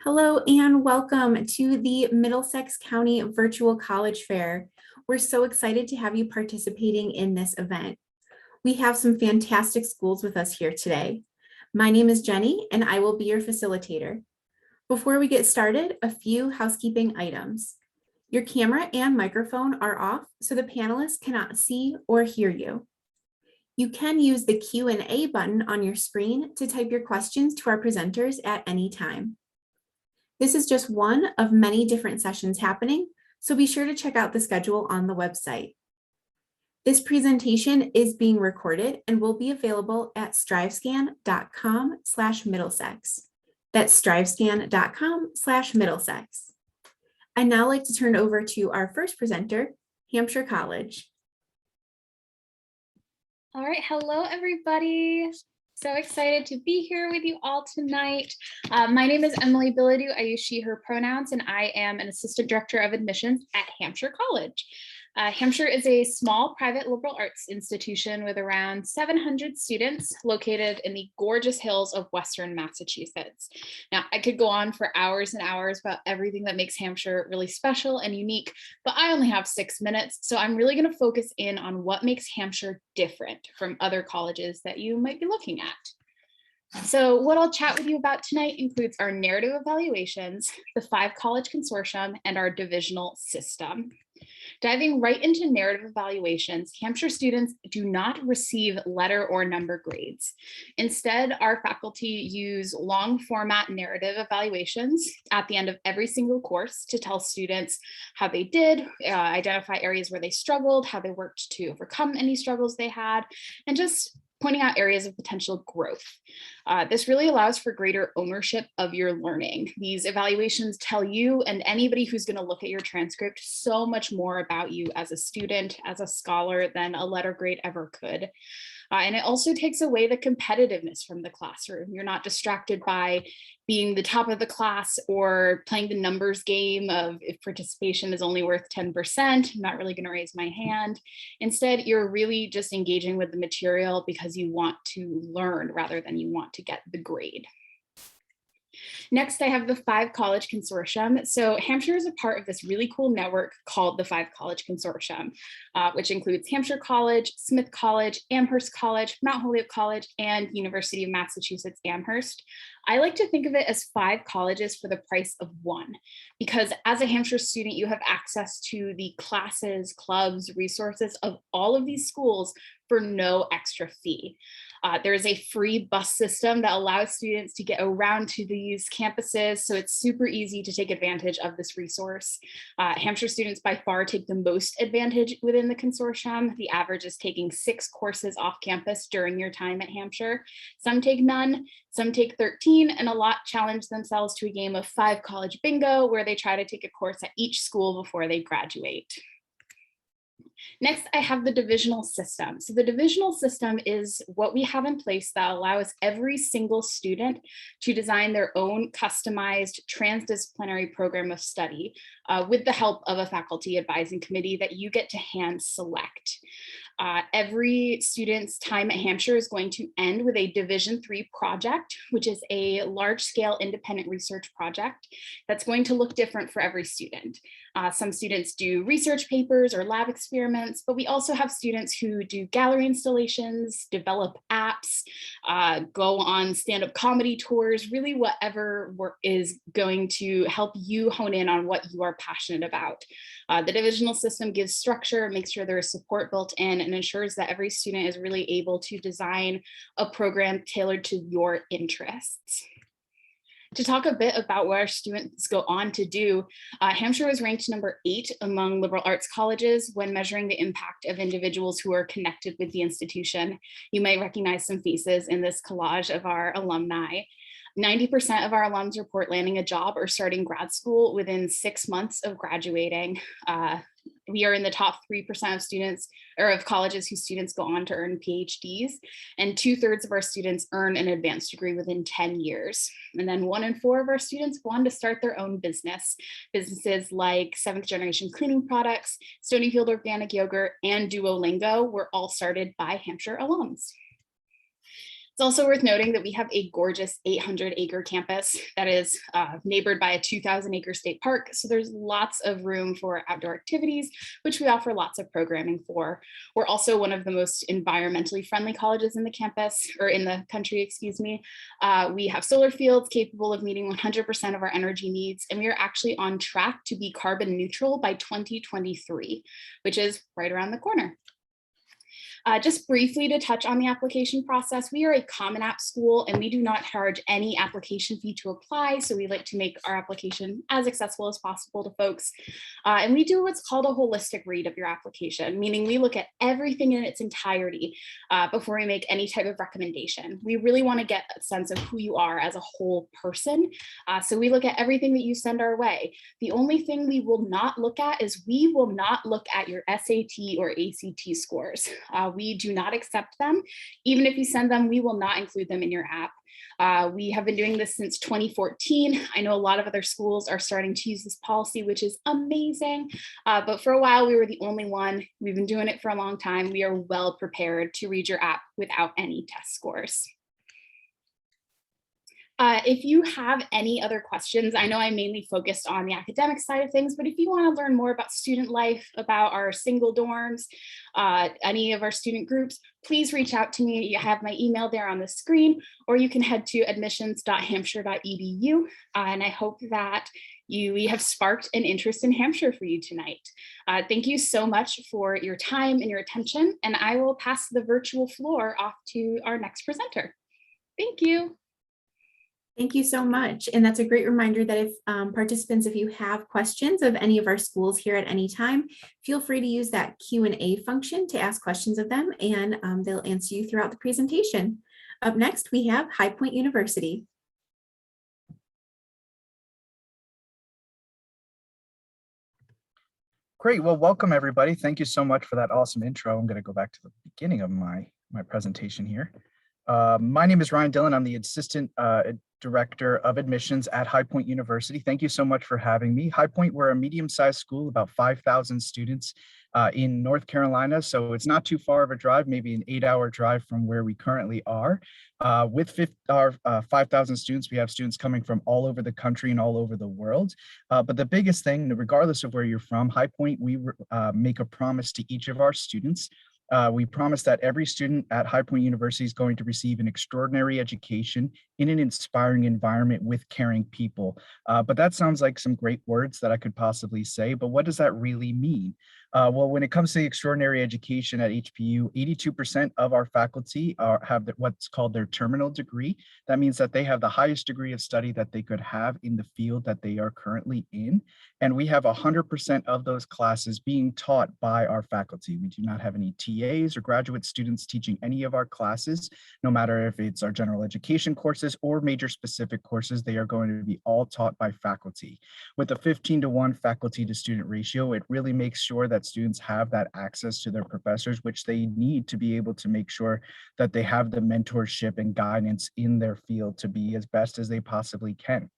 Hello and welcome to the Middlesex County Virtual College Fair. We're so excited to have you participating in this event. We have some fantastic schools with us here today. My name is Jenny and I will be your facilitator. Before we get started, a few housekeeping items. Your camera and microphone are off so the panelists cannot see or hear you. You can use the Q&A button on your screen to type your questions to our presenters at any time. This is just one of many different sessions happening, so be sure to check out the schedule on the website. This presentation is being recorded and will be available at strivescan.com/Middlesex. That's strivescan.com/Middlesex. I'd now like to turn over to our first presenter, Hampshire College. All right, hello everybody. So excited to be here with you all tonight. My name is Emily Bilodeau. I use she, her pronouns, and I am an assistant director of admissions at Hampshire College. Hampshire is a small private liberal arts institution with around 700 students located in the gorgeous hills of Western Massachusetts. Now, I could go on for hours and hours about everything that makes Hampshire really special and unique, but I only have 6 minutes, so I'm really going to focus in on what makes Hampshire different from other colleges that you might be looking at. So what I'll chat with you about tonight includes our narrative evaluations, the 5-college consortium, and our divisional system. Diving right into narrative evaluations, Hampshire students do not receive letter or number grades. Instead, our faculty use long format narrative evaluations at the end of every single course to tell students how they did, identify areas where they struggled, how they worked to overcome any struggles they had, and just pointing out areas of potential growth. This really allows for greater ownership of your learning. These evaluations tell you and anybody who's going to look at your transcript so much more about you as a student, as a scholar, than a letter grade ever could. And it also takes away the competitiveness from the classroom. You're not distracted by being the top of the class or playing the numbers game of if participation is only worth 10%, I'm not really going to raise my hand. Instead, you're really just engaging with the material because you want to learn rather than you want to get the grade. Next, I have the 5-college consortium. So Hampshire is a part of this really cool network called the 5-college consortium, which includes Hampshire College, Smith College, Amherst College, Mount Holyoke College, and University of Massachusetts Amherst. I like to think of it as 5 colleges for the price of 1, because as a Hampshire student, you have access to the classes, clubs, resources of all of these schools for no extra fee. There is a free bus system that allows students to get around to these campuses, so it's super easy to take advantage of this resource. Hampshire students by far take the most advantage within the consortium. The average is taking 6 courses off campus during your time at Hampshire. Some take none, some take 13, and a lot challenge themselves to a game of 5-college bingo, where they try to take a course at each school before they graduate. Next, I have the divisional system. So the divisional system is what we have in place that allows every single student to design their own customized transdisciplinary program of study with the help of a faculty advising committee that you get to hand select. Every student's time at Hampshire is going to end with a Division 3 project, which is a large-scale independent research project that's going to look different for every student. Some students do research papers or lab experiments, but we also have students who do gallery installations, develop apps, go on stand-up comedy tours, really whatever work is going to help you hone in on what you are passionate about. The divisional system gives structure, makes sure there is support built in, and ensures that every student is really able to design a program tailored to your interests. To talk a bit about what our students go on to do, Hampshire was ranked number 8 among liberal arts colleges when measuring the impact of individuals who are connected with the institution. You might recognize some faces in this collage of our alumni. 90% of our alums report landing a job or starting grad school within 6 months of graduating. We are in the top 3% of students or of colleges whose students go on to earn PhDs, and 2/3 of our students earn an advanced degree within 10 years. And then 1 in 4 of our students go on to start their own businesses like 7th Generation Cleaning Products, Stonyfield Organic Yogurt, and Duolingo were all started by Hampshire alums. It's also worth noting that we have a gorgeous 800-acre campus that is neighbored by a 2,000-acre state park. So there's lots of room for outdoor activities, which we offer lots of programming for. We're also one of the most environmentally friendly colleges in the campus, or in the country, excuse me. We have solar fields capable of meeting 100% of our energy needs, and we are actually on track to be carbon neutral by 2023, which is right around the corner. Just briefly to touch on the application process, we are a Common App school and we do not charge any application fee to apply. So we like to make our application as accessible as possible to folks. And we do what's called a holistic read of your application, meaning we look at everything in its entirety before we make any type of recommendation. We really want to get a sense of who you are as a whole person. So we look at everything that you send our way. The only thing we will not look at is we will not look at your SAT or ACT scores. We do not accept them. Even if you send them, we will not include them in your app. We have been doing this since 2014. I know a lot of other schools are starting to use this policy, which is amazing. But for a while, we were the only one. We've been doing it for a long time. We are well prepared to read your app without any test scores. If you have any other questions, I know I mainly focused on the academic side of things, but if you want to learn more about student life, about our single dorms, any of our student groups, please reach out to me. You have my email there on the screen, or you can head to admissions.hampshire.edu. And I hope that we have sparked an interest in Hampshire for you tonight. Thank you so much for your time and your attention, and I will pass the virtual floor off to our next presenter. Thank you. Thank you so much. And that's a great reminder that if participants, if you have questions of any of our schools here at any time, feel free to use that Q&A function to ask questions of them, and they'll answer you throughout the presentation. Up next, we have High Point University. Great. Well, welcome everybody. Thank you so much for that awesome intro. I'm going to go back to the beginning of my presentation here. My name is Ryan Dillon. I'm the Assistant Director of Admissions at High Point University. Thank you so much for having me. High Point, we're a medium-sized school, about 5,000 students in North Carolina. So it's not too far of a drive, maybe an 8-hour drive from where we currently are. With our 5,000 students, we have students coming from all over the country and all over the world. But the biggest thing, regardless of where you're from, High Point, we make a promise to each of our students. We promise that every student at High Point University is going to receive an extraordinary education in an inspiring environment with caring people. But that sounds like some great words that I could possibly say, but what does that really mean? Well, when it comes to extraordinary education at HPU, 82% of our faculty have what's called their terminal degree. That means that they have the highest degree of study that they could have in the field that they are currently in. And we have 100% of those classes being taught by our faculty. We do not have any TAs or graduate students teaching any of our classes, no matter if it's our general education courses or major specific courses, they are going to be all taught by faculty. With a 15-to-1 faculty to student ratio, it really makes sure that students have that access to their professors, which they need to be able to make sure that they have the mentorship and guidance in their field to be as best as they possibly can.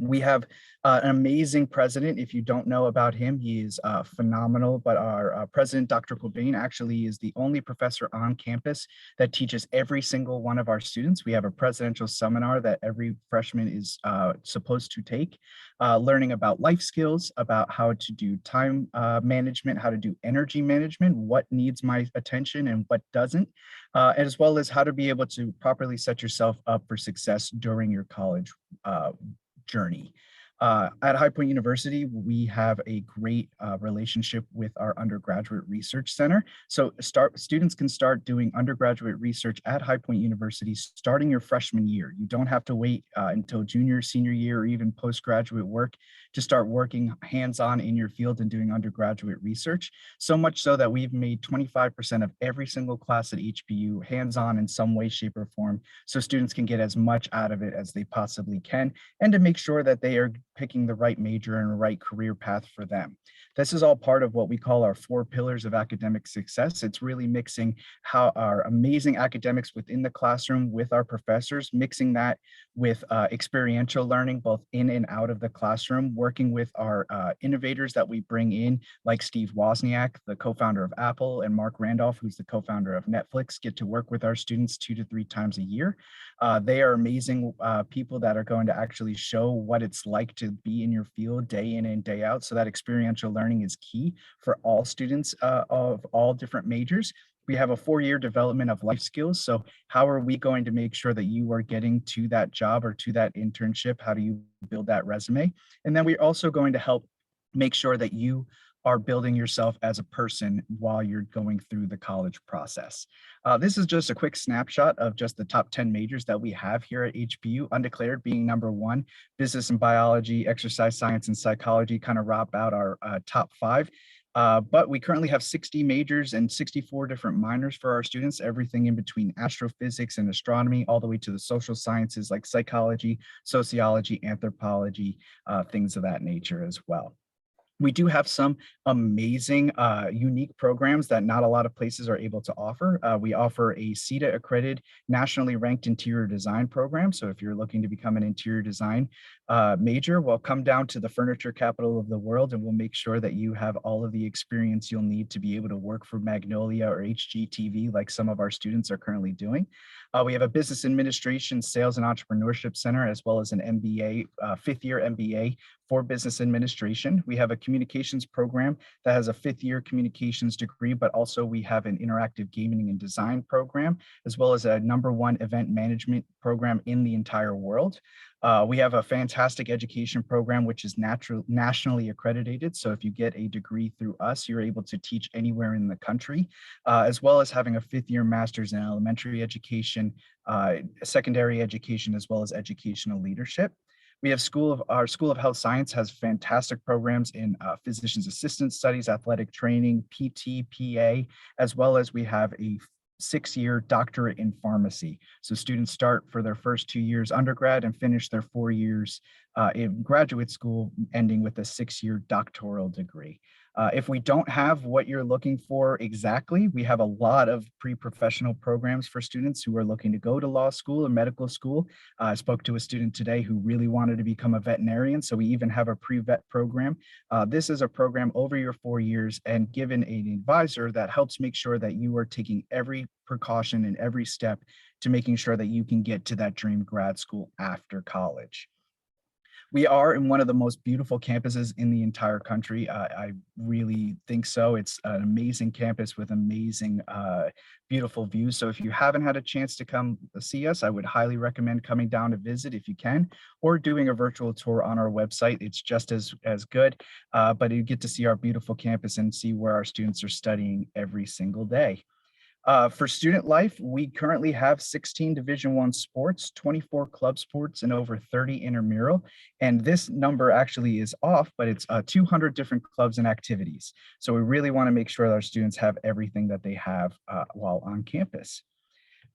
We have an amazing president. If you don't know about him, he is phenomenal, but our president, Dr. Cobain, actually is the only professor on campus that teaches every single one of our students. We have a presidential seminar that every freshman is supposed to take, learning about life skills, about how to do time management, how to do energy management, what needs my attention and what doesn't, as well as how to be able to properly set yourself up for success during your college journey. At High Point University, we have a great relationship with our undergraduate research center. So students can start doing undergraduate research at High Point University starting your freshman year. You don't have to wait until junior, senior year, or even postgraduate work to start working hands-on in your field and doing undergraduate research. So much so that we've made 25% of every single class at HPU hands-on in some way, shape, or form, so students can get as much out of it as they possibly can, and to make sure that they are picking the right major and the right career path for them. This is all part of what we call our 4 pillars of academic success. It's really mixing how our amazing academics within the classroom with our professors, mixing that with experiential learning, both in and out of the classroom, working with our innovators that we bring in, like Steve Wozniak, the co-founder of Apple, and Mark Randolph, who's the co-founder of Netflix, get to work with our students 2 to 3 times a year. They are amazing people that are going to actually show what it's like to be in your field day in and day out. So that experiential learning is key for all students of all different majors. We have a 4-year development of life skills. So how are we going to make sure that you are getting to that job or to that internship? How do you build that resume? And then we're also going to help make sure that you are building yourself as a person while you're going through the college process. This is just a quick snapshot of just the top 10 majors that we have here at HBU, undeclared being number 1, business and biology, exercise science and psychology kind of wrap out our top 5. But we currently have 60 majors and 64 different minors for our students, everything in between astrophysics and astronomy, all the way to the social sciences like psychology, sociology, anthropology, things of that nature as well. We do have some amazing, unique programs that not a lot of places are able to offer. We offer a CETA accredited, nationally ranked interior design program. So if you're looking to become an interior design major, well, come down to the furniture capital of the world, and we'll make sure that you have all of the experience you'll need to be able to work for Magnolia or HGTV, like some of our students are currently doing. We have a business administration, sales and entrepreneurship center, as well as an MBA, 5th-year MBA for business administration. We have a communications program that has a 5th-year communications degree, but also we have an interactive gaming and design program, as well as a #1 event management program in the entire world. We have a fantastic education program, which is nationally accredited. So if you get a degree through us, you're able to teach anywhere in the country, as well as having a 5th-year master's in elementary education, secondary education, as well as educational leadership. We have our School of Health Science has fantastic programs in physician's assistant studies, athletic training, PT, PA, as well as we have a 6-year doctorate in pharmacy. So students start for their first 2 years undergrad and finish their 4 years in graduate school, ending with a 6-year doctoral degree. If we don't have what you're looking for exactly, we have a lot of pre-professional programs for students who are looking to go to law school or medical school. I spoke to a student today who really wanted to become a veterinarian, so we even have a pre-vet program. This is a program over your 4 years and given an advisor that helps make sure that you are taking every precaution and every step to making sure that you can get to that dream grad school after college. We are in one of the most beautiful campuses in the entire country. I really think so. It's an amazing campus with amazing, beautiful views. So if you haven't had a chance to come see us, I would highly recommend coming down to visit if you can, or doing a virtual tour on our website. It's just as good, but you get to see our beautiful campus and see where our students are studying every single day. For student life, we currently have 16 Division I sports, 24 club sports, and over 30 intramural. And this number actually is off, but it's 200 different clubs and activities. So we really want to make sure that our students have everything that they have while on campus.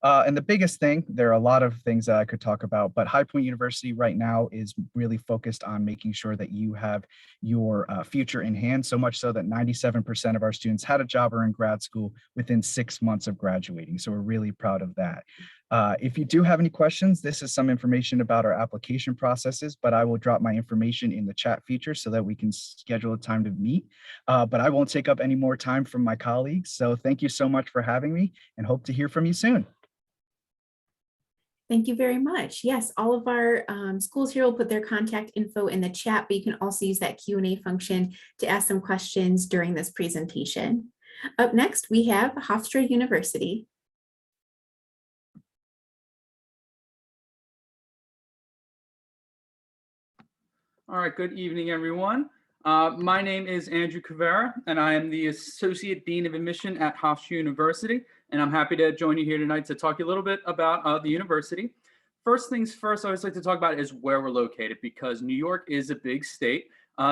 And the biggest thing, there are a lot of things that I could talk about, but High Point University right now is really focused on making sure that you have your future in hand, so much so that 97% of our students had a job or in grad school within 6 months of graduating. So we're really proud of that. If you do have any questions, this is some information about our application processes, but I will drop my information in the chat feature so that we can schedule a time to meet. But I won't take up any more time from my colleagues. So thank you so much for having me and hope to hear from you soon. Thank you very much. Yes, all of our schools here will put their contact info in the chat, but you can also use that Q&A function to ask some questions during this presentation. Up next, we have Hofstra University. All right, good evening, everyone. My name is Andrew Cavera, and I am the Associate Dean of Admission at Hofstra University, and I'm happy to join you here tonight to talk a little bit about the university. First things first, I always like to talk about is where we're located, because New York is a big state.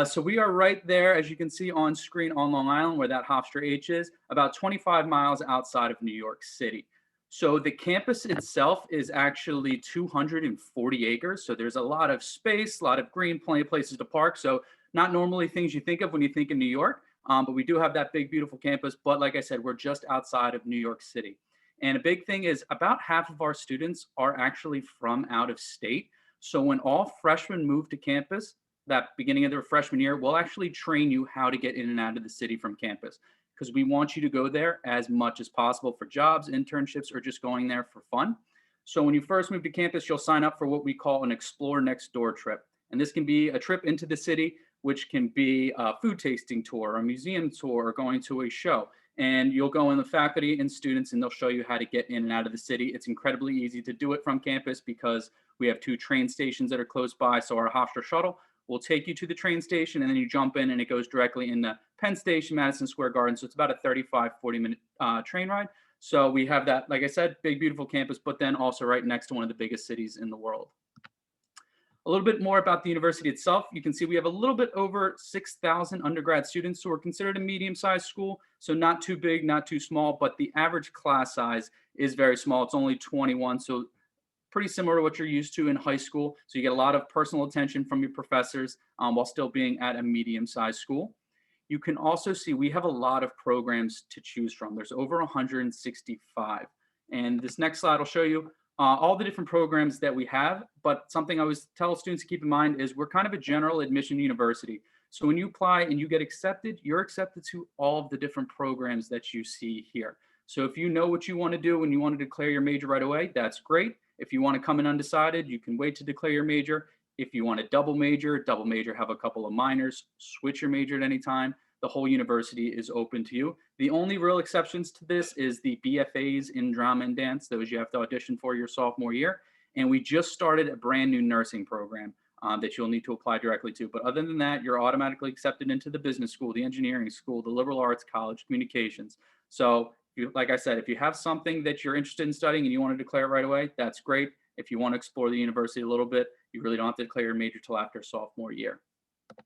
So we are right there, as you can see on screen, on Long Island, where that Hofstra H is, about 25 miles outside of New York City. So the campus itself is actually 240 acres. So there's a lot of space, a lot of green, plenty of places to park. So not normally things you think of when you think of New York, but we do have that big, beautiful campus. But like I said, we're just outside of New York City. And a big thing is about half of our students are actually from out of state. So when all freshmen move to campus, that beginning of their freshman year, we'll actually train you how to get in and out of the city from campus, because we want you to go there as much as possible for jobs, internships, or just going there for fun. So when you first move to campus, you'll sign up for what we call an Explore Next Door trip. And this can be a trip into the city, which can be a food tasting tour, a museum tour, or going to a show. And you'll go in the faculty and students, and they'll show you how to get in and out of the city. It's incredibly easy to do it from campus because we have 2 train stations that are close by. So our Hofstra shuttle will take you to the train station, and then you jump in and it goes directly into Penn Station, Madison Square Garden. So it's about a 35, 40-minute train ride. So we have that, like I said, big, beautiful campus, but then also right next to one of the biggest cities in the world. A little bit more about the university itself. You can see we have a little bit over 6,000 undergrad students, so we're considered a medium-sized school. So not too big, not too small, but the average class size is very small. It's only 21, so pretty similar to what you're used to in high school. So you get a lot of personal attention from your professors while still being at a medium-sized school. You can also see we have a lot of programs to choose from. There's over 165. And this next slide will show you all the different programs that we have. But something I always tell students to keep in mind is we're kind of a general admission university. So when you apply and you get accepted, you're accepted to all of the different programs that you see here. So if you know what you want to do and you want to declare your major right away, that's great. If you want to come in undecided, you can wait to declare your major. If you want to double major, have a couple of minors, switch your major at any time. The whole university is open to you. The only real exceptions to this is the BFAs in drama and dance. Those you have to audition for your sophomore year. And we just started a brand new nursing program that you'll need to apply directly to. But other than that, you're automatically accepted into the business school, the engineering school, the liberal arts college, communications. So like I said, if you have something that you're interested in studying and you want to declare it right away, that's great. If you want to explore the university a little bit, you really don't have to declare your major till after sophomore year. A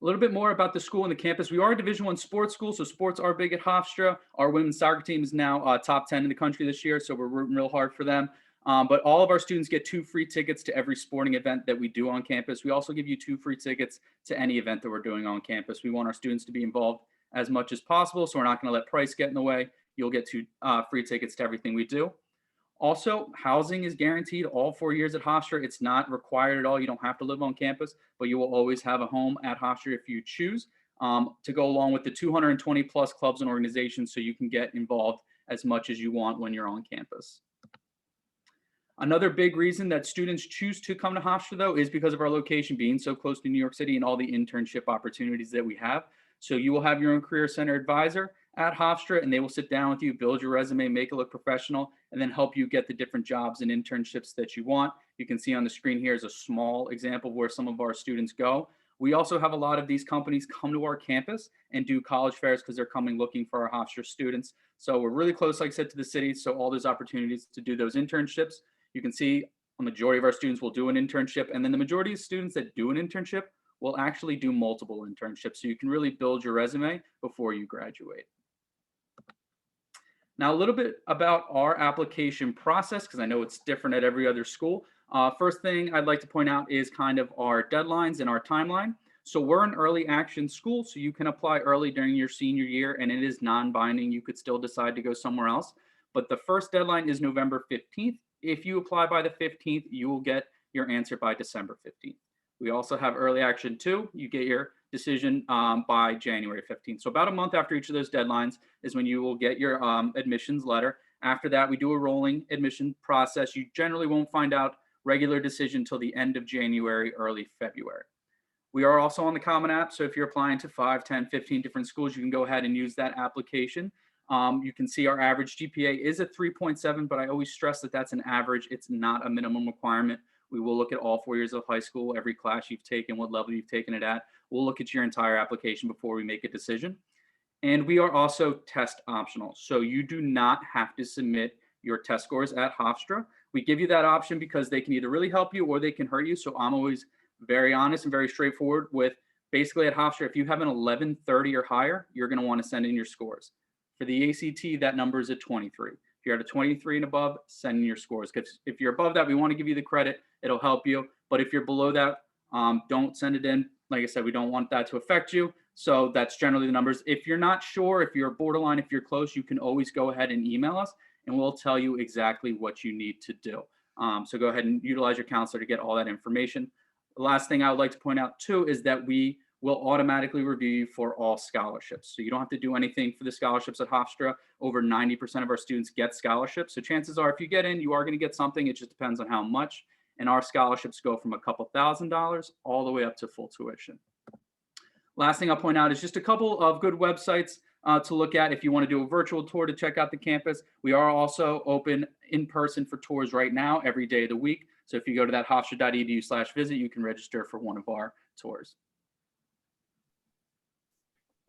little bit more about the school and the campus. We are a Division I sports school, so sports are big at Hofstra. Our women's soccer team is now top 10 in the country this year, so we're rooting real hard for them. But all of our students get 2 free tickets to every sporting event that we do on campus. We also give you 2 free tickets to any event that we're doing on campus. We want our students to be involved as much as possible, so we're not going to let price get in the way. You'll get 2 free tickets to everything we do. Also, housing is guaranteed all 4 years at Hofstra. It's not required at all. You don't have to live on campus, but you will always have a home at Hofstra if you choose, to go along with the 220 plus clubs and organizations, so you can get involved as much as you want when you're on campus. Another big reason that students choose to come to Hofstra, though, is because of our location being so close to New York City and all the internship opportunities that we have. So you will have your own career center advisor at Hofstra, and they will sit down with you, build your resume, make it look professional, and then help you get the different jobs and internships that you want. You can see on the screen here is a small example of where some of our students go. We also have a lot of these companies come to our campus and do college fairs because they're coming looking for our Hofstra students. So we're really close, like I said, to the city. So all those opportunities to do those internships. You can see a majority of our students will do an internship, and then the majority of students that do an internship will actually do multiple internships. So you can really build your resume before you graduate. Now, a little bit about our application process, because I know it's different at every other school. First thing I'd like to point out is kind of our deadlines and our timeline. So we're an early action school, so you can apply early during your senior year, and it is non-binding. You could still decide to go somewhere else. But the first deadline is November 15th. If you apply by the 15th, you will get your answer by December 15th. We also have early action 2. You get your decision by January 15th. So about a month after each of those deadlines is when you will get your admissions letter. After that, we do a rolling admission process. You generally won't find out regular decision till the end of January, early February. We are also on the Common App. So if you're applying to 5, 10, 15 different schools, you can go ahead and use that application. You can see our average GPA is at 3.7, but I always stress that that's an average. It's not a minimum requirement. We will look at all 4 years of high school, every class you've taken, what level you've taken it at. We'll look at your entire application before we make a decision. And we are also test optional. So you do not have to submit your test scores at Hofstra. We give you that option because they can either really help you or they can hurt you. So I'm always very honest and very straightforward with basically at Hofstra, if you have an 1130 or higher, you're going to want to send in your scores. For the ACT, that number is at 23. If you're at a 23 and above, send in your scores. Because if you're above that, we want to give you the credit. It'll help you. But if you're below that, don't send it in. Like I said, we don't want that to affect you. So that's generally the numbers. If you're not sure, if you're borderline, if you're close, you can always go ahead and email us and we'll tell you exactly what you need to do. So go ahead and utilize your counselor to get all that information. The last thing I would like to point out too is that we will automatically review you for all scholarships. So you don't have to do anything for the scholarships at Hofstra. Over 90% of our students get scholarships. So chances are if you get in, you are going to get something. It just depends on how much. And our scholarships go from a couple $1,000s all the way up to full tuition. Last thing I'll point out is just a couple of good websites to look at if you want to do a virtual tour to check out the campus. We are also open in person for tours right now every day of the week. So if you go to that hofstra.edu/visit, you can register for one of our tours.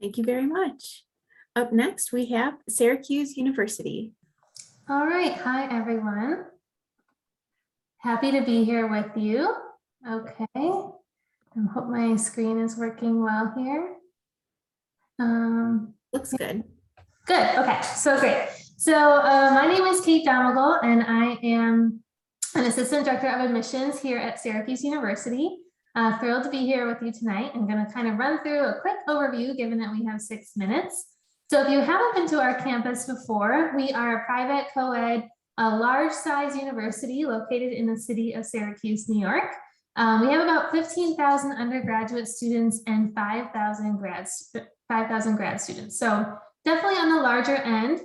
Thank you very much. Up next, we have Syracuse University. All right, hi everyone. Happy to be here with you. Okay, I hope my screen is working well here. Looks good. Good, okay, so great. So my name is Kate Domagal and I am an Assistant Director of Admissions here at Syracuse University. Thrilled to be here with you tonight. I'm going to kind of run through a quick overview given that we have 6 minutes. So if you haven't been to our campus before, we are a private co-ed, a large size university located in the city of Syracuse, New York. We have about 15,000 undergraduate students and 5,000 grad students. So definitely on the larger end,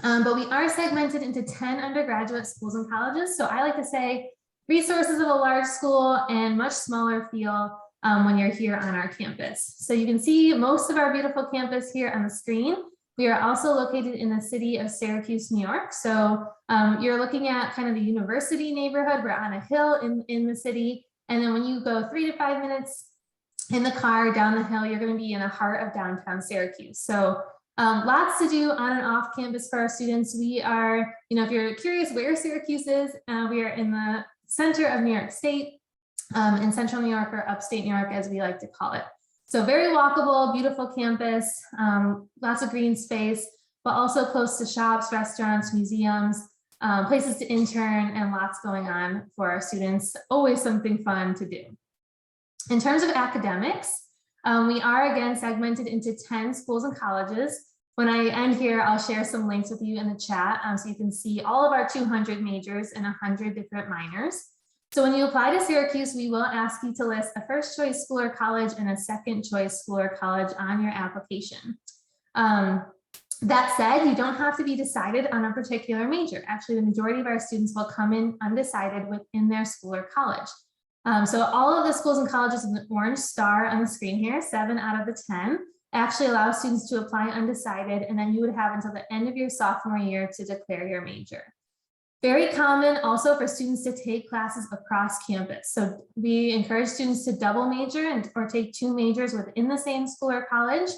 but we are segmented into 10 undergraduate schools and colleges. So I like to say resources of a large school and much smaller feel when you're here on our campus. So you can see most of our beautiful campus here on the screen. We are also located in the city of Syracuse, New York. So you're looking at kind of the university neighborhood. We're on a hill in the city. And then when you go 3 to 5 minutes in the car down the hill, you're going to be in the heart of downtown Syracuse. So lots to do on and off campus for our students. We are, if you're curious where Syracuse is, we are in the center of New York State, in central New York or upstate New York, as we like to call it. So very walkable, beautiful campus, lots of green space, but also close to shops, restaurants, museums, places to intern, and lots going on for our students. Always something fun to do. In terms of academics, we are again segmented into 10 schools and colleges. When I end here, I'll share some links with you in the chat so you can see all of our 200 majors and 100 different minors. So when you apply to Syracuse, we will ask you to list a first choice school or college and a second choice school or college on your application. That said, you don't have to be decided on a particular major. Actually, the majority of our students will come in undecided within their school or college. So all of the schools and colleges in the orange star on the screen here, 7 out of the 10, actually allow students to apply undecided, and then you would have until the end of your sophomore year to declare your major. Very common also for students to take classes across campus. So we encourage students to double major or take 2 majors within the same school or college.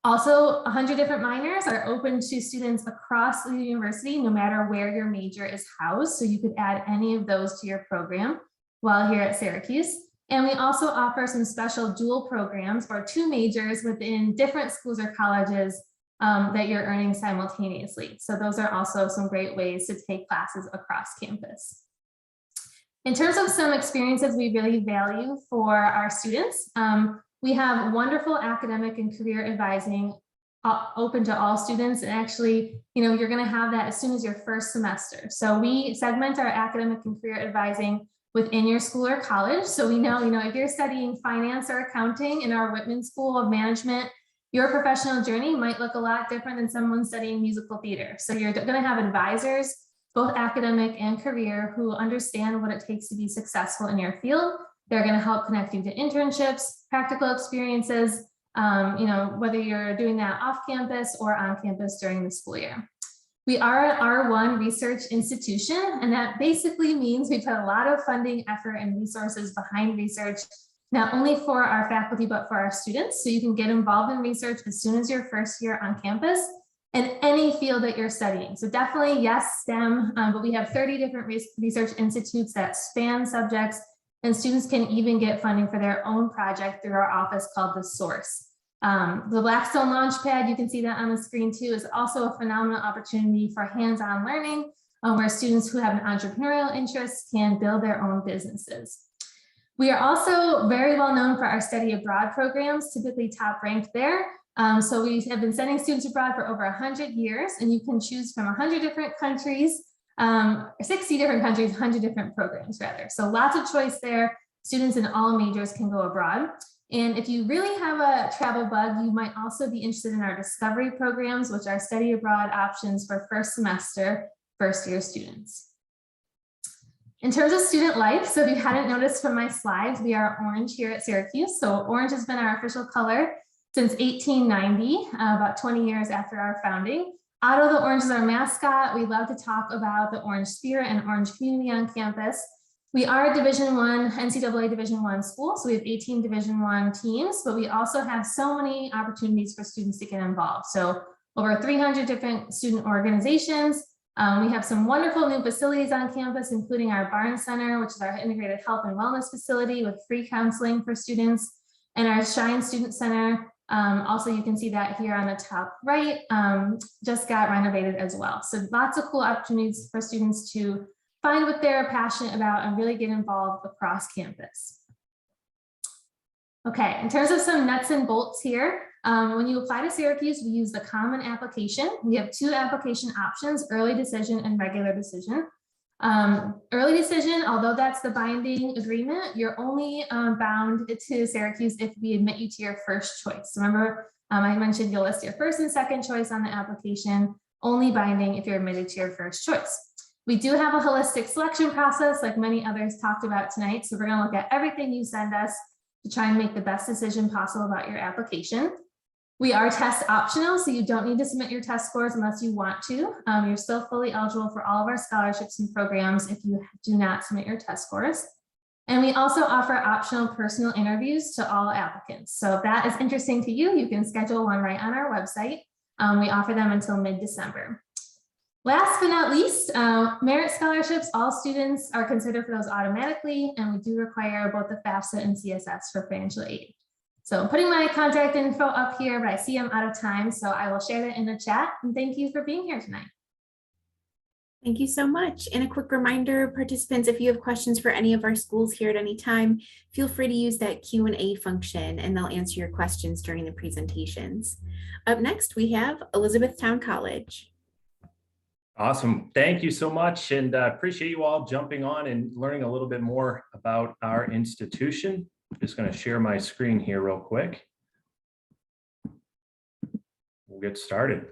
Also, 100 different minors are open to students across the university, no matter where your major is housed. So you could add any of those to your program while here at Syracuse. And we also offer some special dual programs or 2 majors within different schools or colleges that you're earning simultaneously. So those are also some great ways to take classes across campus. In terms of some experiences we really value for our students, we have wonderful academic and career advising open to all students. And actually, you're going to have that as soon as your first semester. So we segment our academic and career advising within your school or college. So we know, if you're studying finance or accounting in our Whitman School of Management, your professional journey might look a lot different than someone studying musical theater. So you're going to have advisors, both academic and career, who understand what it takes to be successful in your field. They're going to help connect you to internships, practical experiences, whether you're doing that off campus or on campus during the school year. We are an R1 research institution, and that basically means we put a lot of funding, effort, and resources behind research, not only for our faculty, but for our students. So you can get involved in research as soon as your first year on campus in any field that you're studying. So definitely, yes, STEM, but we have 30 different research institutes that span subjects, and students can even get funding for their own project through our office called The Source. The Blackstone Launchpad, you can see that on the screen too, is also a phenomenal opportunity for hands-on learning where students who have an entrepreneurial interest can build their own businesses. We are also very well known for our study abroad programs, typically top ranked there. So we have been sending students abroad for over 100 years, and you can choose from 100 different countries, 60 different countries, 100 different programs rather. So lots of choice there. Students in all majors can go abroad. And if you really have a travel bug, you might also be interested in our discovery programs, which are study abroad options for first semester, first year students. In terms of student life, so if you hadn't noticed from my slides, we are orange here at Syracuse. So orange has been our official color since 1890, about 20 years after our founding. Otto the Orange is our mascot. We love to talk about the orange spirit and orange community on campus. We are a Division I, NCAA Division I school, so we have 18 Division I teams, but we also have so many opportunities for students to get involved. So over 300 different student organizations. We have some wonderful new facilities on campus, including our Barn Center, which is our integrated health and wellness facility with free counseling for students, and our Shine Student Center. Also, you can see that here on the top right, just got renovated as well. So lots of cool opportunities for students to find what they're passionate about and really get involved across campus. Okay, in terms of some nuts and bolts here, when you apply to Syracuse, we use the common application. We have two application options, early decision and regular decision. Early decision, although that's the binding agreement, you're only bound to Syracuse if we admit you to your first choice. Remember, I mentioned you'll list your first and second choice on the application, only binding if you're admitted to your first choice. We do have a holistic selection process like many others talked about tonight. So we're going to look at everything you send us to try and make the best decision possible about your application. We are test optional, so you don't need to submit your test scores unless you want to. You're still fully eligible for all of our scholarships and programs if you do not submit your test scores. And we also offer optional personal interviews to all applicants. So if that is interesting to you, you can schedule one right on our website. We offer them until mid-December. Last but not least, merit scholarships, all students are considered for those automatically, and we do require both the FAFSA and CSS for financial aid. So I'm putting my contact info up here, but I see I'm out of time, so I will share that in the chat, and thank you for being here tonight. Thank you so much. And a quick reminder, participants, if you have questions for any of our schools here at any time, feel free to use that Q&A function and they'll answer your questions during the presentations. Up next, we have Elizabethtown College. Awesome. Thank you so much, and appreciate you all jumping on and learning a little bit more about our institution. I'm just going to share my screen here real quick. We'll get started.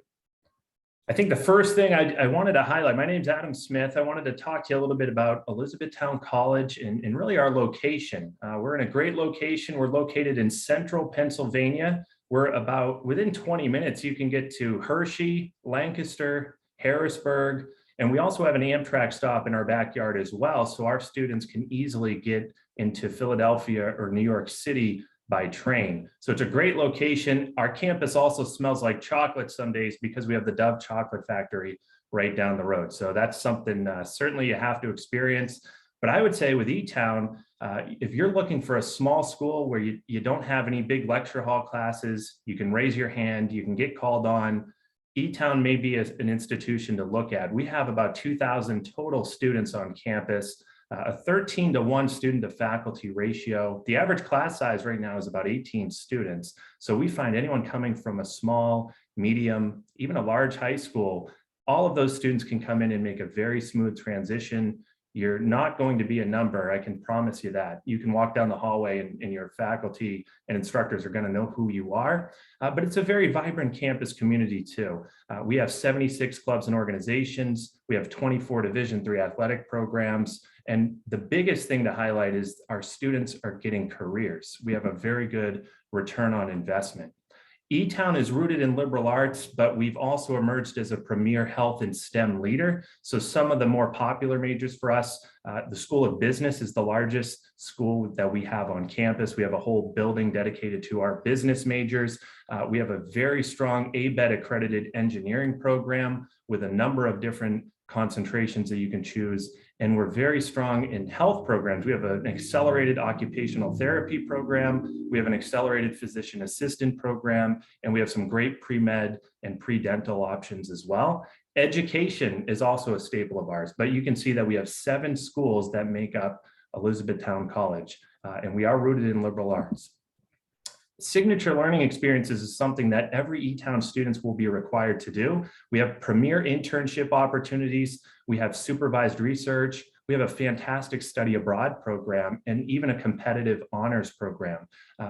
I think the first thing I wanted to highlight, my name's Adam Smith. I wanted to talk to you a little bit about Elizabethtown College and really our location. We're in a great location. We're located in central Pennsylvania. We're about within 20 minutes, you can get to Hershey, Lancaster, Harrisburg, and we also have an Amtrak stop in our backyard as well. So our students can easily get into Philadelphia or New York City by train. So it's a great location. Our campus also smells like chocolate some days because we have the Dove Chocolate Factory right down the road. So that's something certainly you have to experience. But I would say with E-Town, if you're looking for a small school where you don't have any big lecture hall classes, you can raise your hand, you can get called on. E-Town may be an institution to look at. We have about 2,000 total students on campus, a 13-to-1 student to faculty ratio. The average class size right now is about 18 students. So we find anyone coming from a small, medium, even a large high school, all of those students can come in and make a very smooth transition. You're not going to be a number, I can promise you that. You can walk down the hallway and your faculty and instructors are going to know who you are, but it's a very vibrant campus community too. We have 76 clubs and organizations. We have 24 Division III athletic programs. And the biggest thing to highlight is our students are getting careers. We have a very good return on investment. E-Town is rooted in liberal arts, but we've also emerged as a premier health and STEM leader. So some of the more popular majors for us, the School of Business is the largest school that we have on campus. We have a whole building dedicated to our business majors. We have a very strong ABET accredited engineering program with a number of different concentrations that you can choose. And we're very strong in health programs. We have an accelerated occupational therapy program. We have an accelerated physician assistant program, and we have some great pre-med and pre-dental options as well. Education is also a staple of ours, but you can see that we have 7 schools that make up Elizabethtown College, and we are rooted in liberal arts. Signature learning experiences is something that every E-Town students will be required to do. We have premier internship opportunities. We have supervised research. We have a fantastic study abroad program and even a competitive honors program.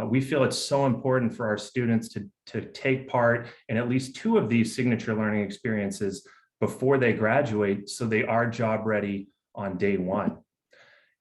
We feel it's so important for our students to take part in at least 2 of these signature learning experiences before they graduate, so they are job ready on day 1.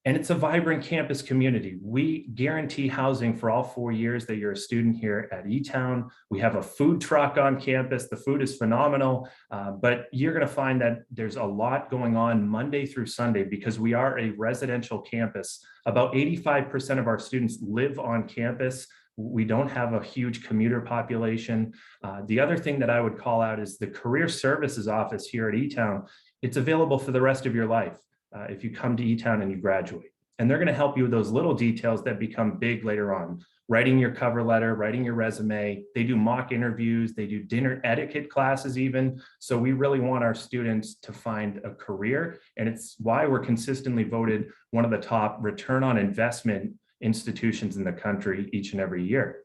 And it's a vibrant campus community. We guarantee housing for all 4 years that you're a student here at E-Town. We have a food truck on campus. The food is phenomenal, but you're gonna find that there's a lot going on Monday through Sunday because we are a residential campus. About 85% of our students live on campus. We don't have a huge commuter population. The other thing that I would call out is the career services office here at E-Town. It's available for the rest of your life. If you come to E-Town and you graduate. And they're going to help you with those little details that become big later on. Writing your cover letter, writing your resume. They do mock interviews. They do dinner etiquette classes even. So we really want our students to find a career. And it's why we're consistently voted one of the top return on investment institutions in the country each and every year.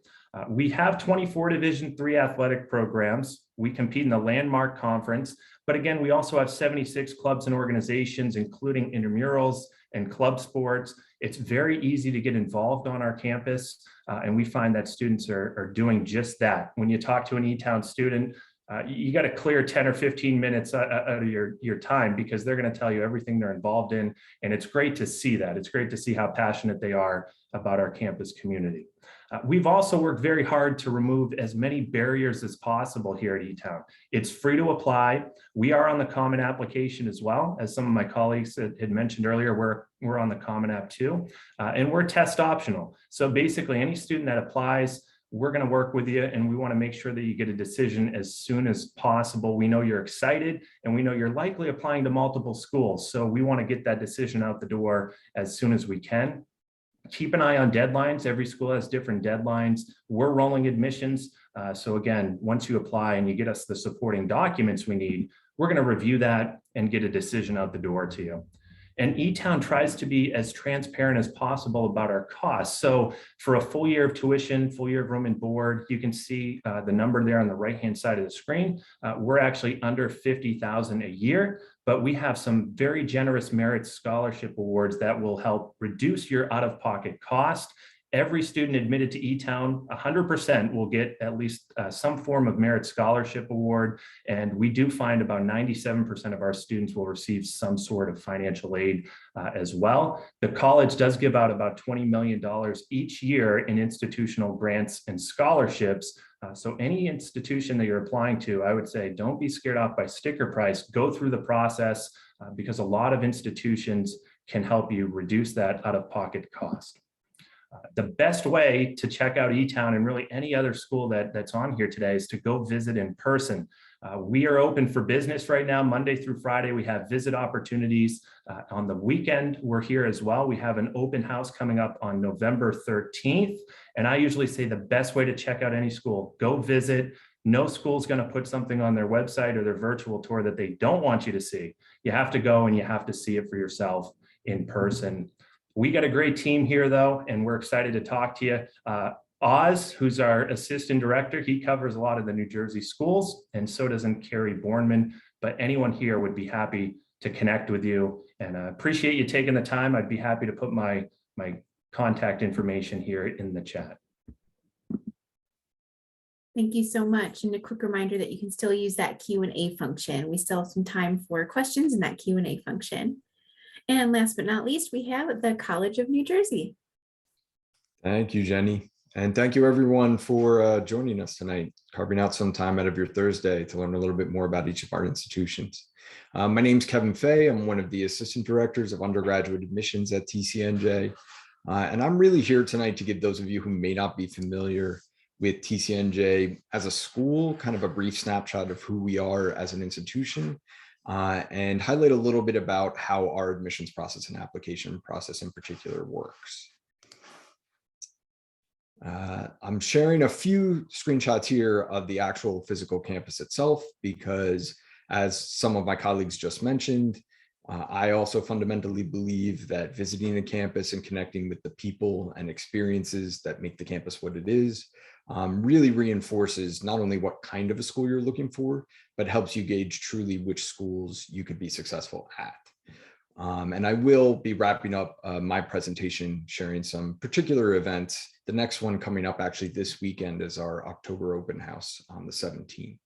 We have 24 Division III athletic programs. We compete in the Landmark Conference, but again, we also have 76 clubs and organizations, including intramurals and club sports. It's very easy to get involved on our campus, and we find that students are doing just that. When you talk to an E-Town student, you got to clear 10 or 15 minutes out of your time because they're going to tell you everything they're involved in, and it's great to see that. It's great to see how passionate they are about our campus community. We've also worked very hard to remove as many barriers as possible here at E-Town. It's free to apply. We are on the Common Application as well. As some of my colleagues had mentioned earlier, we're on the Common App too, and we're test optional. So basically any student that applies, we're going to work with you and we want to make sure that you get a decision as soon as possible. We know you're excited and we know you're likely applying to multiple schools. So we want to get that decision out the door as soon as we can. Keep an eye on deadlines. Every school has different deadlines. We're rolling admissions. So again, once you apply and you get us the supporting documents we need, we're going to review that and get a decision out the door to you. And E-Town tries to be as transparent as possible about our costs. So for a full year of tuition, full year of room and board, you can see the number there on the right-hand side of the screen. We're actually under $50,000 a year, but we have some very generous merit scholarship awards that will help reduce your out-of-pocket cost. Every student admitted to E-Town, 100% will get at least some form of merit scholarship award. And we do find about 97% of our students will receive some sort of financial aid as well. The college does give out about $20 million each year in institutional grants and scholarships. So any institution that you're applying to, I would say, don't be scared off by sticker price. Go through the process because a lot of institutions can help you reduce that out-of-pocket cost. The best way to check out E-Town and really any other school that's on here today is to go visit in person. We are open for business right now, Monday through Friday. We have visit opportunities. On the weekend, we're here as well. We have an open house coming up on November 13th. And I usually say the best way to check out any school, go visit. No school's going to put something on their website or their virtual tour that they don't want you to see. You have to go and you have to see it for yourself in person. We got a great team here though, and we're excited to talk to you. Oz, who's our assistant director, he covers a lot of the New Jersey schools, and so doesn't Carrie Bornman, but anyone here would be happy to connect with you, and appreciate you taking the time. I'd be happy to put my contact information here in the chat. Thank you so much. And a quick reminder that you can still use that Q&A function. We still have some time for questions in that Q&A function. And last but not least, we have the College of New Jersey. Thank you, Jenny. And thank you everyone for joining us tonight, carving out some time out of your Thursday to learn a little bit more about each of our institutions. My name is Kevin Fay. I'm one of the assistant directors of undergraduate admissions at TCNJ. And I'm really here tonight to give those of you who may not be familiar with TCNJ as a school, kind of a brief snapshot of who we are as an institution, and highlight a little bit about how our admissions process and application process in particular works. I'm sharing a few screenshots here of the actual physical campus itself because, as some of my colleagues just mentioned, I also fundamentally believe that visiting the campus and connecting with the people and experiences that make the campus what it is really reinforces not only what kind of a school you're looking for, but helps you gauge truly which schools you could be successful at. And I will be wrapping up my presentation, sharing some particular events. The next one coming up actually this weekend is our October open house on the 17th.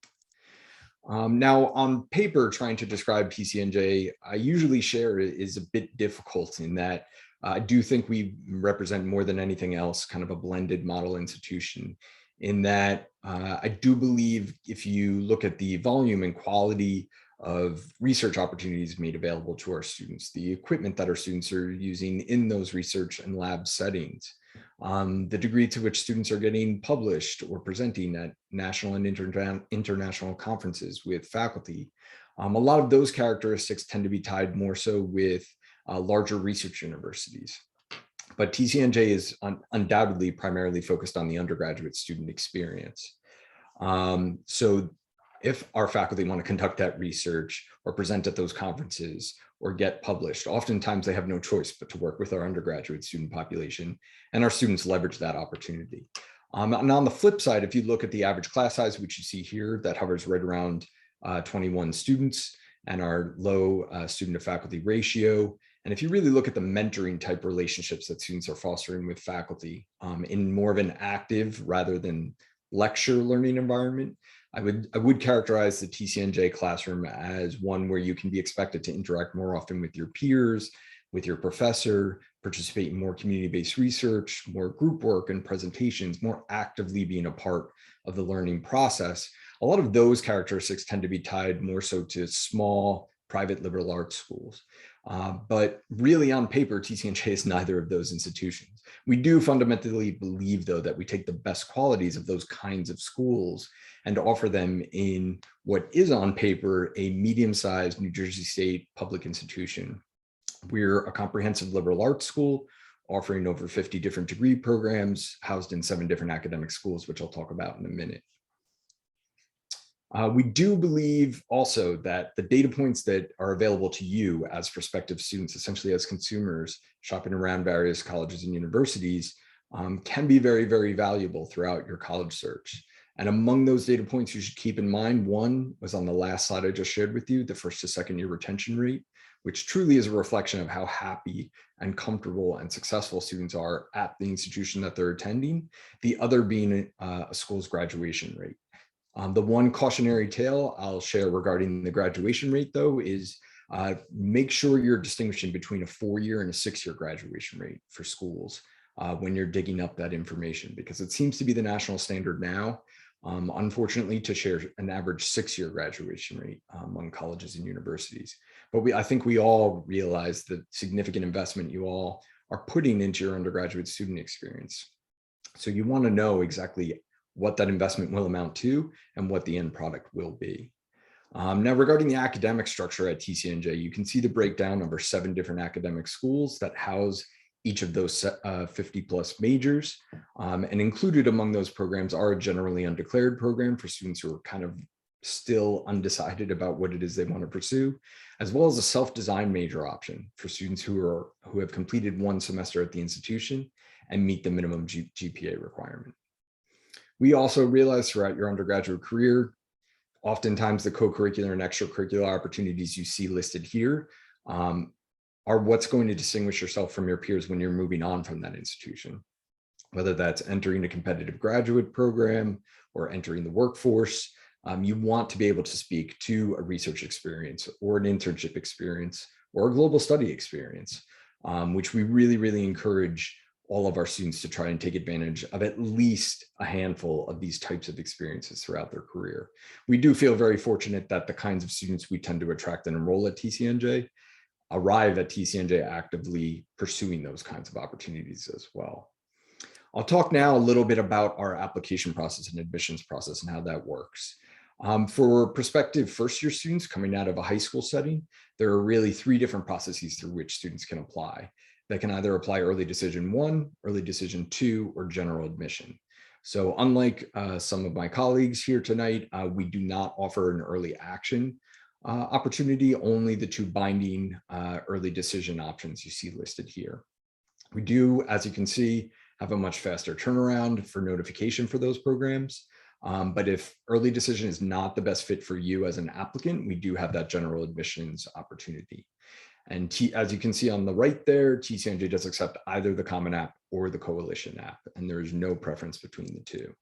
Now, on paper, trying to describe TCNJ, I usually share is a bit difficult in that I do think we represent more than anything else kind of a blended model institution, in that I do believe if you look at the volume and quality of research opportunities made available to our students, the equipment that our students are using in those research and lab settings, the degree to which students are getting published or presenting at national and international conferences with faculty. A lot of those characteristics tend to be tied more so with larger research universities. But TCNJ is undoubtedly primarily focused on the undergraduate student experience. So if our faculty want to conduct that research or present at those conferences or get published, oftentimes they have no choice but to work with our undergraduate student population, and our students leverage that opportunity. And on the flip side, if you look at the average class size, which you see here, that hovers right around 21 students, and our low student to faculty ratio, and if you really look at the mentoring type relationships that students are fostering with faculty in more of an active rather than lecture learning environment, I would characterize the TCNJ classroom as one where you can be expected to interact more often with your peers, with your professor, participate in more community-based research, more group work and presentations, more actively being a part of the learning process. A lot of those characteristics tend to be tied more so to small private liberal arts schools. But really on paper, TCNJ is neither of those institutions. We do fundamentally believe, though, that we take the best qualities of those kinds of schools and offer them in what is on paper a medium-sized New Jersey State public institution. We're a comprehensive liberal arts school offering over 50 different degree programs housed in 7 different academic schools, which I'll talk about in a minute. We do believe also that the data points that are available to you as prospective students, essentially as consumers shopping around various colleges and universities, can be very, very valuable throughout your college search. And among those data points you should keep in mind, one was on the last slide I just shared with you, the first to second year retention rate, which truly is a reflection of how happy and comfortable and successful students are at the institution that they're attending. The other being a school's graduation rate. The one cautionary tale I'll share regarding the graduation rate, though, is make sure you're distinguishing between a 4-year and a 6-year graduation rate for schools when you're digging up that information, because it seems to be the national standard now, unfortunately, to share an average 6-year graduation rate among colleges and universities. But I think we all realize the significant investment you all are putting into your undergraduate student experience. So you want to know exactly what that investment will amount to and what the end product will be. Now, regarding the academic structure at TCNJ, you can see the breakdown of our 7 different academic schools that house each of those 50 plus majors. And included among those programs are a generally undeclared program for students who are kind of still undecided about what it is they want to pursue, as well as a self-designed major option for students who have completed 1 semester at the institution and meet the minimum GPA requirement. We also realize throughout your undergraduate career, oftentimes the co-curricular and extracurricular opportunities you see listed here are what's going to distinguish yourself from your peers when you're moving on from that institution, whether that's entering a competitive graduate program or entering the workforce. You want to be able to speak to a research experience or an internship experience or a global study experience, which we really, really encourage all of our students to try and take advantage of at least a handful of these types of experiences throughout their career. We do feel very fortunate that the kinds of students we tend to attract and enroll at TCNJ arrive at TCNJ actively pursuing those kinds of opportunities as well. I'll talk now a little bit about our application process and admissions process and how that works. For prospective first-year students coming out of a high school setting, there are really 3 different processes through which students can apply. They can either apply early decision 1, early decision 2, or general admission. So unlike some of my colleagues here tonight, we do not offer an early action opportunity, only the 2 binding early decision options you see listed here. We do, as you can see, have a much faster turnaround for notification for those programs. But if early decision is not the best fit for you as an applicant, we do have that general admissions opportunity. And as you can see on the right there, TCNJ does accept either the Common App or the Coalition app, and there is no preference between the 2.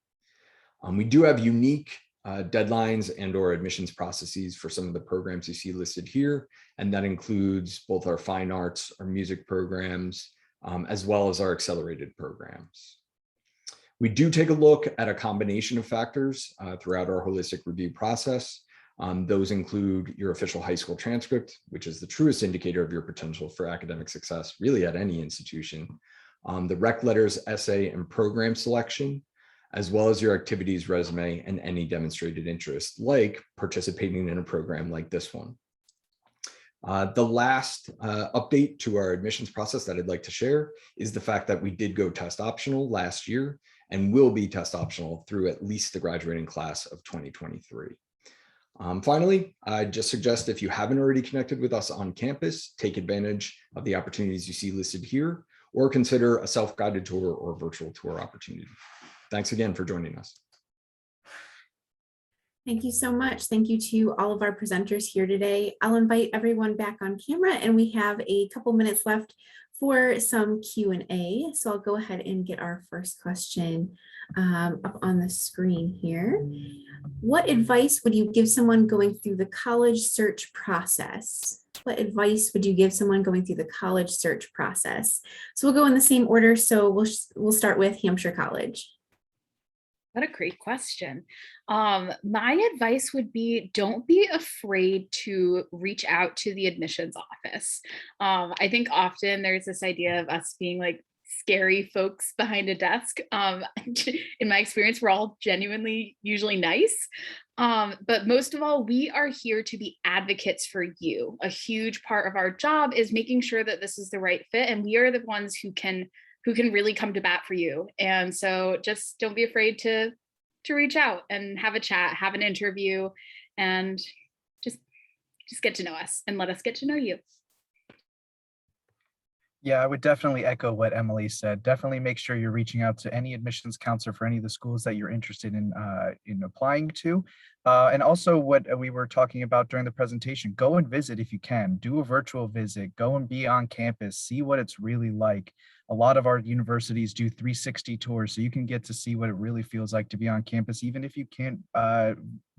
We do have unique deadlines and or admissions processes for some of the programs you see listed here, and that includes both our fine arts, our music programs, as well as our accelerated programs. We do take a look at a combination of factors throughout our holistic review process. Those include your official high school transcript, which is the truest indicator of your potential for academic success, really at any institution. The rec letters, essay, and program selection, as well as your activities resume and any demonstrated interest, like participating in a program like this one. The last update to our admissions process that I'd like to share is the fact that we did go test optional last year and will be test optional through at least the graduating class of 2023. Finally, I just suggest if you haven't already connected with us on campus, take advantage of the opportunities you see listed here, or consider a self-guided tour or virtual tour opportunity. Thanks again for joining us. Thank you so much. Thank you to all of our presenters here today. I'll invite everyone back on camera, and we have a couple minutes left for some Q&A. So I'll go ahead and get our first question up on the screen here. What advice would you give someone going through the college search process? What advice would you give someone going through the college search process? So we'll go in the same order. So we'll start with Hampshire College. What a great question. My advice would be, don't be afraid to reach out to the admissions office. I think often there's this idea of us being like scary folks behind a desk. In my experience, we're all genuinely usually nice. But most of all, we are here to be advocates for you. A huge part of our job is making sure that this is the right fit, and we are the ones who can really come to bat for you. And so just don't be afraid to reach out and have a chat, have an interview, and just get to know us and let us get to know you. Yeah, I would definitely echo what Emily said. Definitely make sure you're reaching out to any admissions counselor for any of the schools that you're interested in applying to. And also what we were talking about during the presentation, go and visit if you can. Do a virtual visit, go and be on campus, see what it's really like. A lot of our universities do 360 tours, so you can get to see what it really feels like to be on campus, even if you can't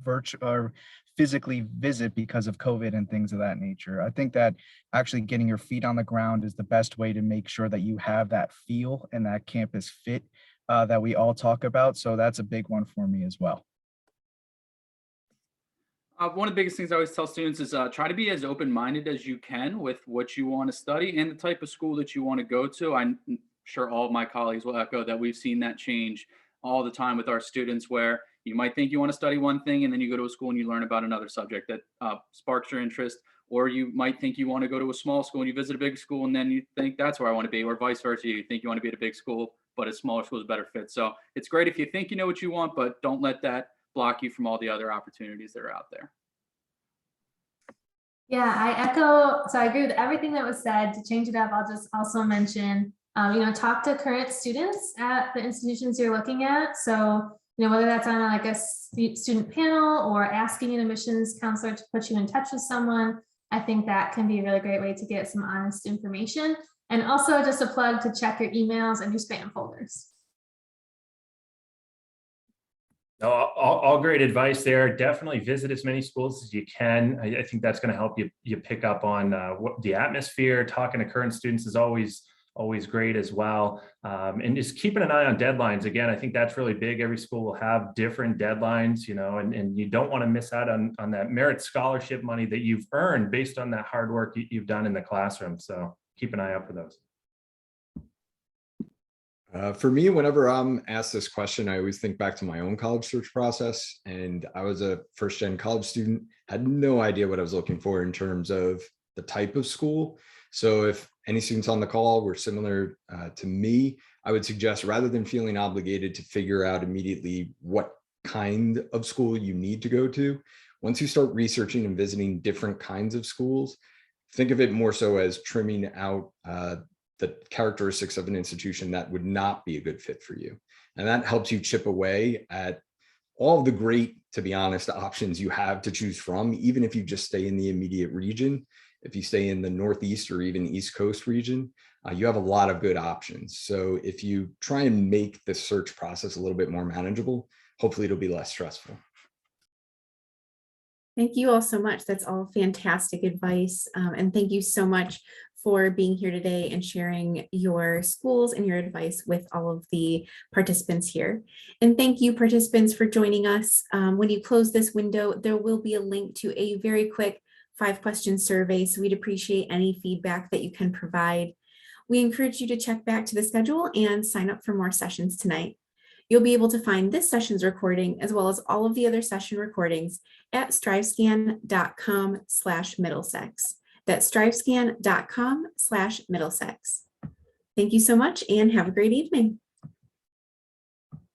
virtual or physically visit because of COVID and things of that nature. I think that actually getting your feet on the ground is the best way to make sure that you have that feel and that campus fit that we all talk about. So that's a big one for me as well. One of the biggest things I always tell students is try to be as open-minded as you can with what you want to study and the type of school that you want to go to. I'm sure all of my colleagues will echo that we've seen that change all the time with our students, where you might think you want to study one thing and then you go to a school and you learn about another subject that sparks your interest, or you might think you want to go to a small school and you visit a big school and then you think that's where I want to be, or vice versa. You think you want to be at a big school, but a smaller school is a better fit. So it's great if you think you know what you want, but don't let that block you from all the other opportunities that are out there. Yeah, I agree with everything that was said. To change it up, I'll just also mention, talk to current students at the institutions you're looking at. So, whether that's on like a student panel or asking an admissions counselor to put you in touch with someone, I think that can be a really great way to get some honest information. And also just a plug to check your emails and your spam folders. All great advice there. Definitely visit as many schools as you can. I think that's going to help you pick up on what the atmosphere. Talking to current students is always great as well. And just keeping an eye on deadlines. Again, I think that's really big. Every school will have different deadlines, and you don't want to miss out on that merit scholarship money that you've earned based on that hard work you've done in the classroom. So keep an eye out for those. For me, whenever I'm asked this question, I always think back to my own college search process. And I was a first-gen college student, had no idea what I was looking for in terms of the type of school. So if any students on the call were similar to me, I would suggest, rather than feeling obligated to figure out immediately what kind of school you need to go to, once you start researching and visiting different kinds of schools, think of it more so as trimming out the characteristics of an institution that would not be a good fit for you. And that helps you chip away at all of the great, to be honest, options you have to choose from, even if you just stay in the immediate region. If you stay in the Northeast or even East Coast region, you have a lot of good options. So if you try and make the search process a little bit more manageable, hopefully it'll be less stressful. Thank you all so much. That's all fantastic advice. And thank you so much for being here today and sharing your schools and your advice with all of the participants here. And thank you, participants, for joining us. When you close this window, there will be a link to a very quick 5-question survey. So we'd appreciate any feedback that you can provide. We encourage you to check back to the schedule and sign up for more sessions tonight. You'll be able to find this session's recording as well as all of the other session recordings at strivescan.com/Middlesex. That's strivescan.com/Middlesex. Thank you so much and have a great evening.